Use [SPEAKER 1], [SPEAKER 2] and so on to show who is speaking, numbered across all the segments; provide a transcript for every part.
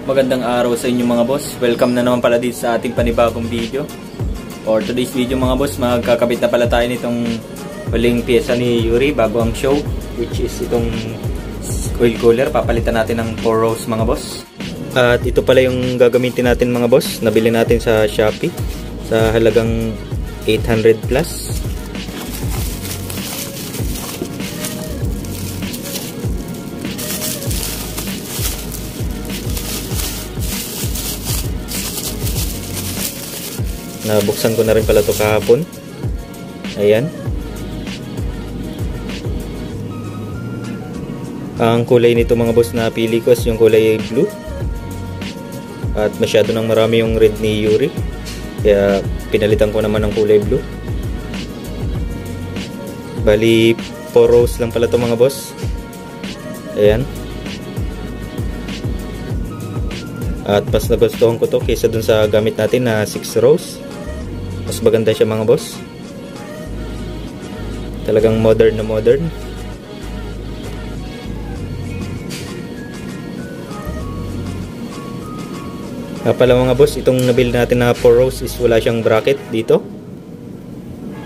[SPEAKER 1] Magandang araw sa inyo mga boss. Welcome na naman pala dito sa ating panibagong video. For today's video mga boss, magkakabit na pala tayo nitong huling pyesa ni Yuri bago ang show, which is itong oil cooler. Papalitan natin ng 4 rows mga boss. At ito pala yung gagamitin natin mga boss. Nabili natin sa Shopee sa halagang 800 plus. Nabuksan ko na rin pala ito kahapon. Ayan. Ang kulay nito mga boss na pili ko is yung kulay blue. At masyado nang marami yung red ni Yuri. Kaya pinalitan ko naman ng kulay blue. Bali 4 rows lang pala ito mga boss. Ayan. At mas nagustuhan ko to kaysa dun sa gamit natin na 6 rows. Mas maganda siya mga boss. Talagang modern na modern. Pala mga boss, itong nabil natin na 4 rows is wala siyang bracket dito.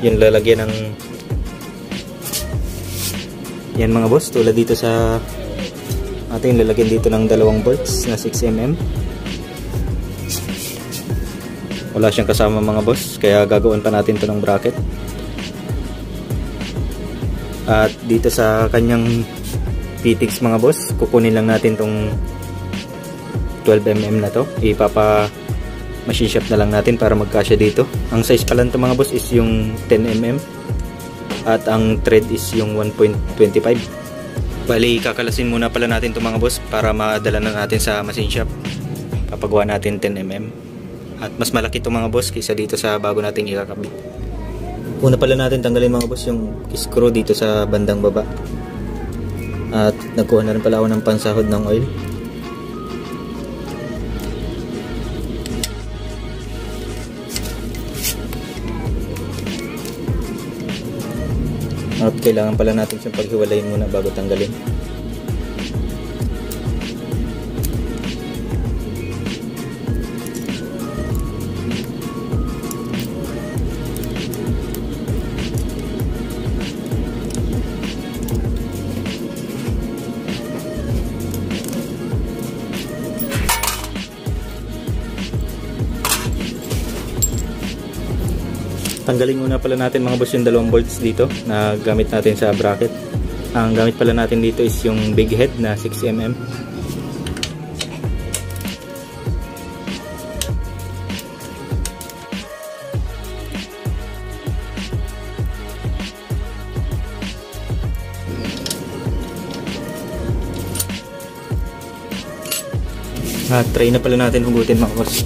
[SPEAKER 1] Yung lalagyan ng yan mga boss, tulad dito sa ating lalagyan dito ng 2 bolts na 6mm. Wala siyang kasama mga boss, kaya gagawin pa natin to ng bracket. At dito sa kanyang fittings mga boss, kukunin lang natin tong 12mm na to. Machine shop na lang natin para magkasya dito. Ang size pala nito mga boss is yung 10mm at ang thread is yung 1.25. Bali kakalasin muna pala natin to mga boss para madala na natin sa machine shop. Papagawa natin 10mm. At mas malaki to mga boss kaysa dito sa bago nating ikakabit. Una pala natin tanggalin mga boss yung screw dito sa bandang baba. At nagkuha na rin pala ako ng pansahod ng oil. At kailangan pala natin siyang paghiwalayin muna bago tanggalin. Tanggalin muna pala natin mga boss yung 2 bolts dito na gamit natin sa bracket. Ang gamit pala natin dito is yung big head na 6mm. Try na pala natin hugutin mga boss.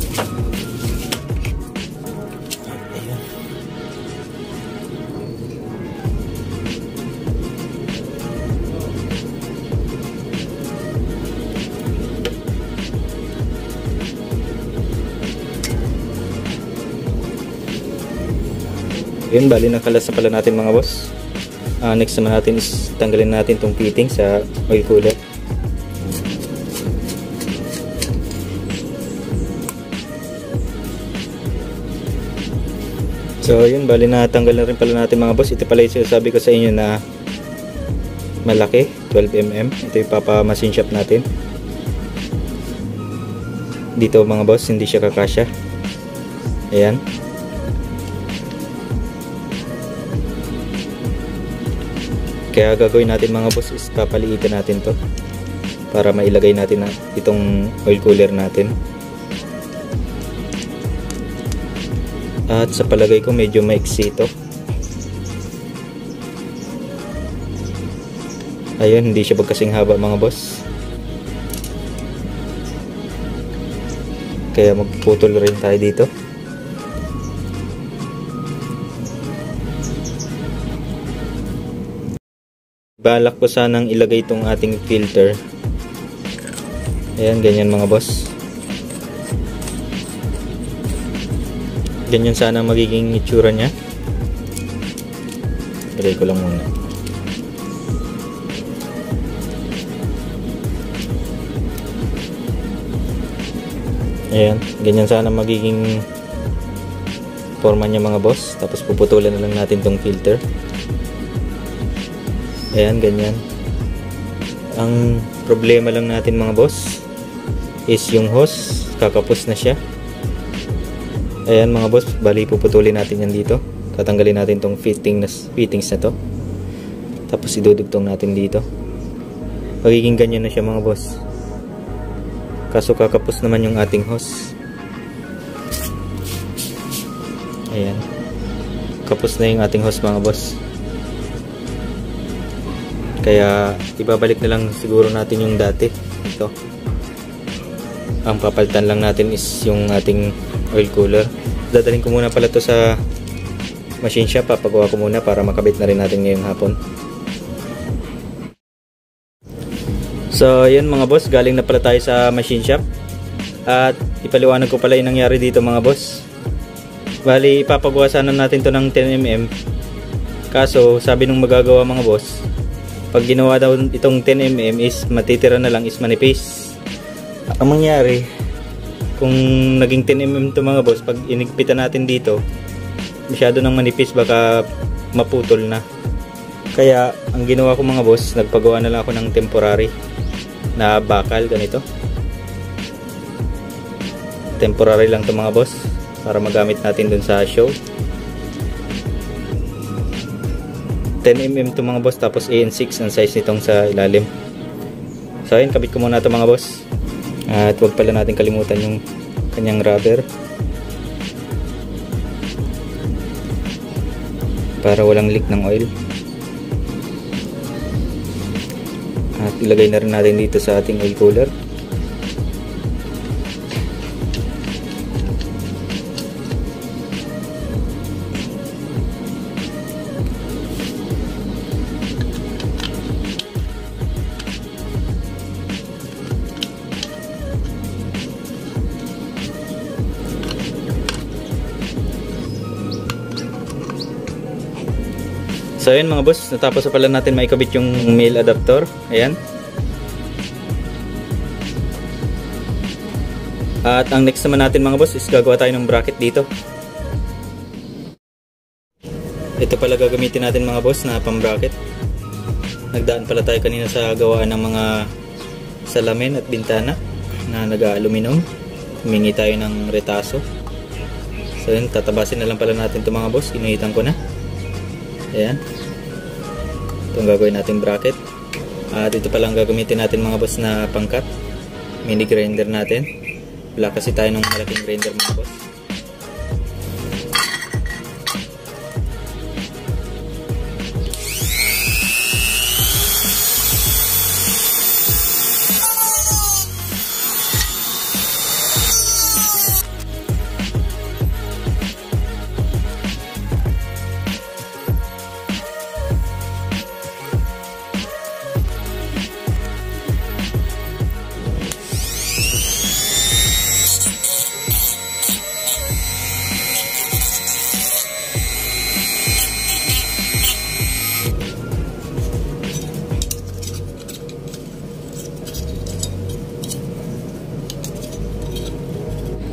[SPEAKER 1] Yun, bali nakalas na pala natin mga boss. Next naman natin is tanggalin natin tong fitting sa oil cooler. So yun, bali natanggal na rin pala natin mga boss. Ito pala yung sinasabi ko sa inyo na malaki, 12mm. Ito yung machine shop natin. Dito mga boss, hindi siya kakasya. Ayan. Kaya gagawin natin mga boss is papaliitan natin to para mailagay natin na itong oil cooler natin. At sa palagay ko medyo maiksi ito. Ayun, hindi siya kasing haba mga boss. Kaya magputol rin tayo dito. Balak ko sanang ilagay itong ating filter. Ayan, ganyan mga boss. Ganyan sana magiging itsura niya. Ilagay ko lang muna. Ayan, ganyan sana magiging forma niya mga boss. Tapos puputulan na lang natin tong filter. Ayan, ganyan. Ang problema lang natin mga boss is yung hose, kakapos na siya. Ayan mga boss, bali puputulin natin yan dito. Tatanggalin natin tong fittings na to. Tapos idudugtong natin dito. Magiging ganyan na siya mga boss. Kaso kakapos naman yung ating hose. Ayan. Kapos na yung ating hose mga boss. Kaya ibabalik na lang siguro natin yung dati. Ito. Ang papalitan lang natin is yung ating oil cooler. Dadalhin ko muna pala to sa machine shop. Papagawa ko muna para makabit na rin natin ngayong hapon. So yun mga boss, galing na pala tayo sa machine shop. At ipaliwanag ko pala yung nangyari dito mga boss. Bali ipapagawa sana natin to ng 10mm. Kaso sabi nung magagawa mga boss, pag ginawa daw itong 10mm is matitira na lang is manipis. Ang mangyari, kung naging 10mm to mga boss, pag inigpitan natin dito, masyado nang manipis, baka maputol na. Kaya ang ginawa ko mga boss, nagpagawa na lang ako ng temporary na bakal ganito. Temporary lang to mga boss para magamit natin dun sa show. 10mm to mga boss, tapos AN6 ang size nitong sa ilalim. So ayun, kabit ko muna to mga boss. At huwag pala natin kalimutan yung kanyang rubber para walang leak ng oil. At ilagay na rin natin dito sa ating oil cooler. So ayun mga boss, natapos na pala natin maikabit yung male adapter. Ayan. At ang next naman natin mga boss is gagawa tayo ng bracket dito. Ito pala gagamitin natin mga boss na pang bracket. Nagdaan pala tayo kanina sa gawaan ng mga salamin at bintana na nag-aluminum. Humingi tayo ng retaso. So yun, tatabasin na lang pala natin ito mga boss. Inuhitan ko na. Ayan. Itong gagawin natin bracket. At ito pala ang gagamitin natin mga boss na pangkat. Mini grinder natin. Wala kasi tayo ng malaking grinder mga boss.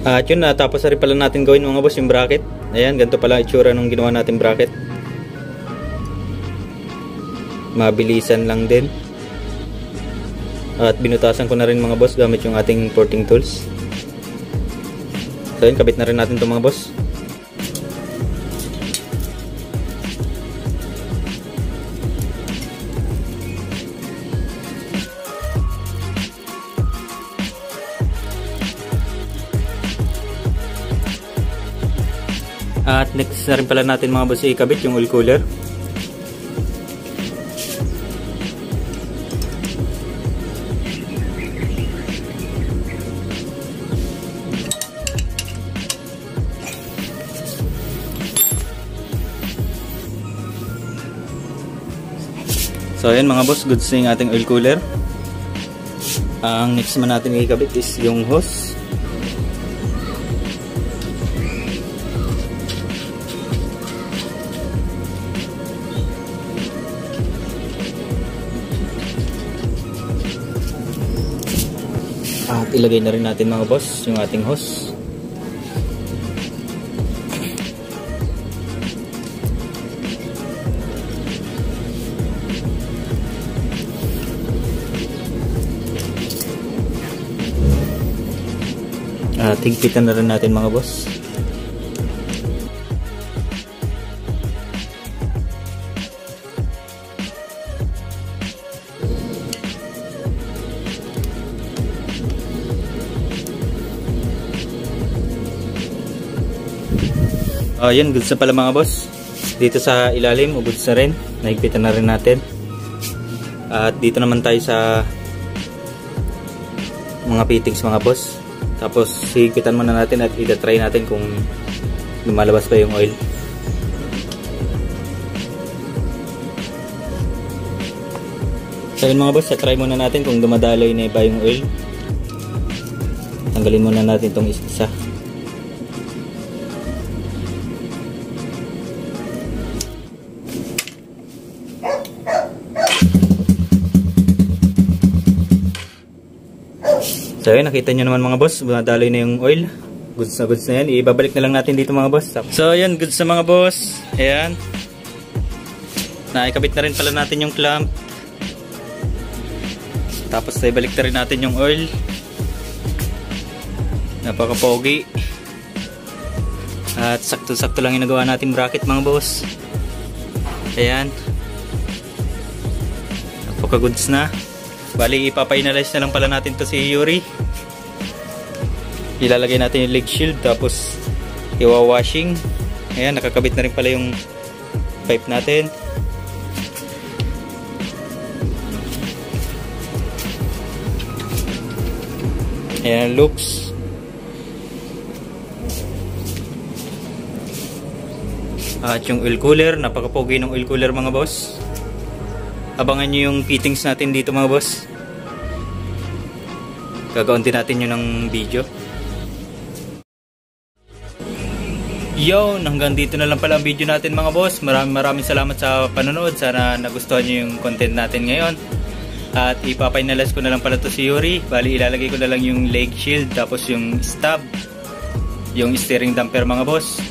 [SPEAKER 1] At yun, natapos na rin pala natin gawin mga boss yung bracket. Ayan, ganito pala itsura nung ginawa natin bracket. Mabilisan lang din. At binutasan ko na rin mga boss gamit yung ating porting tools. So yun, kabit na rin natin ito mga boss. At next na rin pala natin mga boss ikabit yung oil cooler. So ayan mga boss, goods na yung ating oil cooler. Ang next naman natin ikabit is yung hose. At At ilagay na rin natin mga boss yung ating hose. At higpitan na rin natin mga boss. Ayan, goods na pala mga boss. Dito sa ilalim, goods na rin. Nahigpitan na rin natin. At dito naman tayo sa mga fittings mga boss. Tapos higpitan muna natin at itatry natin kung lumalabas pa yung oil. So yun mga boss, try muna natin kung dumadaloy na ba yung oil. Tanggalin muna natin itong isa. So yun, nakita nyo naman mga boss, dumadaloy na yung oil. Goods na yan. Ibabalik na lang natin dito mga boss. So yun, goods na mga boss. Ayan. Naikabit na rin pala natin yung clamp. Tapos ibalik na rin natin yung oil. Napaka-pogi. At sakto-sakto lang yung nagawa natin bracket mga boss. Ayan. Napaka-goods na. Bali, ipapainalize na lang pala natin to si Yuri. Ilalagay natin yung leg shield, tapos iwa-washing. Ayan, nakakabit na rin pala yung pipe natin. Ayan, loops. At yung oil cooler, napaka-pogi ng oil cooler mga boss. Abangan nyo yung fittings natin dito mga boss. Gagawin din natin yun ng video. Yo, hanggang dito na lang pala ang video natin mga boss. Maraming salamat sa panonood. Sana nagustuhan nyo yung content natin ngayon. At ipapinalas ko na lang pala to si Yuri. Bali ilalagay ko na lang yung leg shield, tapos yung stub, yung steering damper mga boss.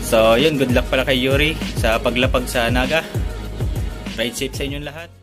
[SPEAKER 1] So yun, good luck pala kay Yuri sa paglapag sa Naga. Ride safe sa inyong lahat.